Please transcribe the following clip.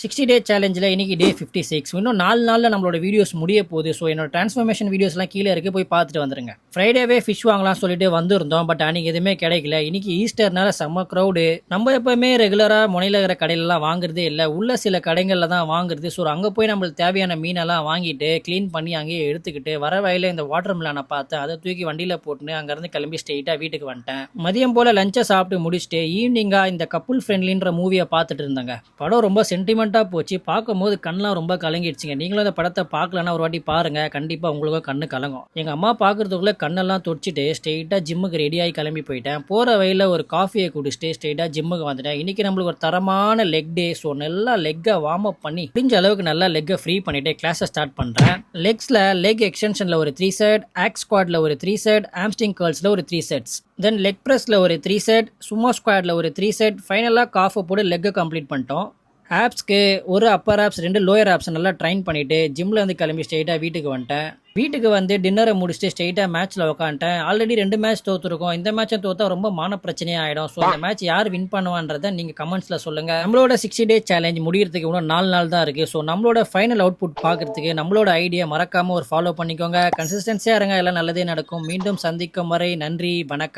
60 டே சேலஞ்சில் இன்னைக்கு டே 56. இன்னும் 4 நாளில் நம்மளோட வீடியோஸ் முடிய போகுது. ஸோ என்னோட ட்ரான்ஸ்ஃபர்மேஷன் வீடியோஸ்லாம் கீழே இருக்குது, போய் பார்த்துட்டு வந்துருங்க. ஃப்ரைடேவே ஃபிஷ் வாங்கலாம் சொல்லிட்டு வந்திருந்தோம், பட் அன்றைக்கி எதுவுமே கிடைக்கல. இன்னைக்கு ஈஸ்டர்னால செம்ம க்ரௌடு. நம்ம எப்போவுமே ரெகுலராக முனையில் இருக்கிற கடையிலலாம் வாங்குறதே இல்லை, உள்ள சில கடைகளில் தான் வாங்குறது. ஸோ அங்கே போய் நம்மளுக்கு தேவையான மீனெல்லாம் வாங்கிட்டு க்ளீன் பண்ணி அங்கேயே எடுத்துக்கிட்டு வர வயலில் இந்த வாட்டர் மிலானை பார்த்தேன். அதை தூக்கி வண்டியில் போட்டுன்னு அங்கேருந்து கிளம்பி ஸ்ட்ரெயிட்டாக வீட்டுக்கு வந்துட்டேன். மதியம் போல் லஞ்சை சாப்பிட்டு முடிச்சுட்டு ஈவினிங்காக இந்த கப்புள் ஃப்ரெண்ட்லின்ற மூவியை பார்த்துட்டு இருந்தாங்க. படம் ரொம்ப சென்டிமெண்ட் போச்சு. பார்க்கும்போது கண்ணெலாம் ரொம்ப கலங்கிடுச்சுங்க. நீங்களும் அந்த படத்தை பார்க்கலன்னா ஒரு வாட்டி பாருங்க, கண்டிப்பா உங்களுக்கும் கண்ணு கலங்கும். எங்க அம்மா பார்க்கறதுக்குள்ள கண்ணெல்லாம் தொடிச்சிட்டு ஸ்ட்ரெயிட்டா ஜிம்முக்கு ரெடியாகி கிளம்பி போயிட்டேன். போற வழியில ஒரு காஃபியை குடிச்சிட்டு ஸ்ட்ரெயிட்டா ஜிம்முக்கு வந்துட்டேன். இன்னைக்கு நம்மளுக்கு ஒரு தரமான லெக் டே. ஸோ நல்லா லெக்கை வார்ம் அப் பண்ணி முடிஞ்ச அளவுக்கு நல்லா லெக்கை ஃப்ரீ பண்ணிட்டு கிளாஸை ஸ்டார்ட் பண்றேன். லெக்ஸ்ல லெக் எக்ஸ்டென்ஷன்ல ஒரு 3 செட், ஆக்ஸ் ஸ்குவாட்ல ஒரு 3 செட், ஆம்ஸ்ட்ரிங் கர்ல்ஸ்ல ஒரு 3 செட்ஸ், தென் லெக் ப்ரெஸ்ல ஒரு 3 செட், சுமோ ஸ்குவாட்ல ஒரு 3 செட், ஃபைனலாக காஃபை போட்டு லெக்கை கம்ப்ளீட் பண்ணிட்டோம். ஆப்ஸ்க்கு ஒரு அப்பர் ஆப்ஸ் 2 லோயர் ஆப்ஸ் நல்லா ட்ரைன் பண்ணிவிட்டு ஜிம்மில் வந்து கிளம்பி ஸ்ட்ரெயிட்டாக வீட்டுக்கு வந்துட்டேன். வீட்டுக்கு வந்து டின்னரை முடிச்சுட்டு ஸ்ட்ரெயிட்டாக மேட்ச்சில் உட்காந்துட்டேன். ஆல்ரெடி 2 மேட்ச் தோற்றுருக்கோம். இந்த மேட்சை தோற்றா ரொம்ப மான பிரச்சனையாக ஆகிடும். ஸோ இந்த மேட்ச் யார் வின் பண்ணுவான்றதை நீங்கள் கமெண்ட்ஸில் சொல்லுங்கள். நம்மளோட 60 டே சேலஞ்ச் முடிகிறதுக்கு இன்னும் 4 நாள் தான் இருக்குது. ஸோ நம்மளோட ஃபைனல் அவுட்புட் பார்க்குறதுக்கு நம்மளோட ஐடியா மறக்காமல் ஒரு ஃபாலோ பண்ணிக்கோங்க. கன்சிஸ்டன்சியாக இருங்க, எல்லாம் நல்லதே நடக்கும். மீண்டும் சந்திக்கும் வரை நன்றி, வணக்கம்.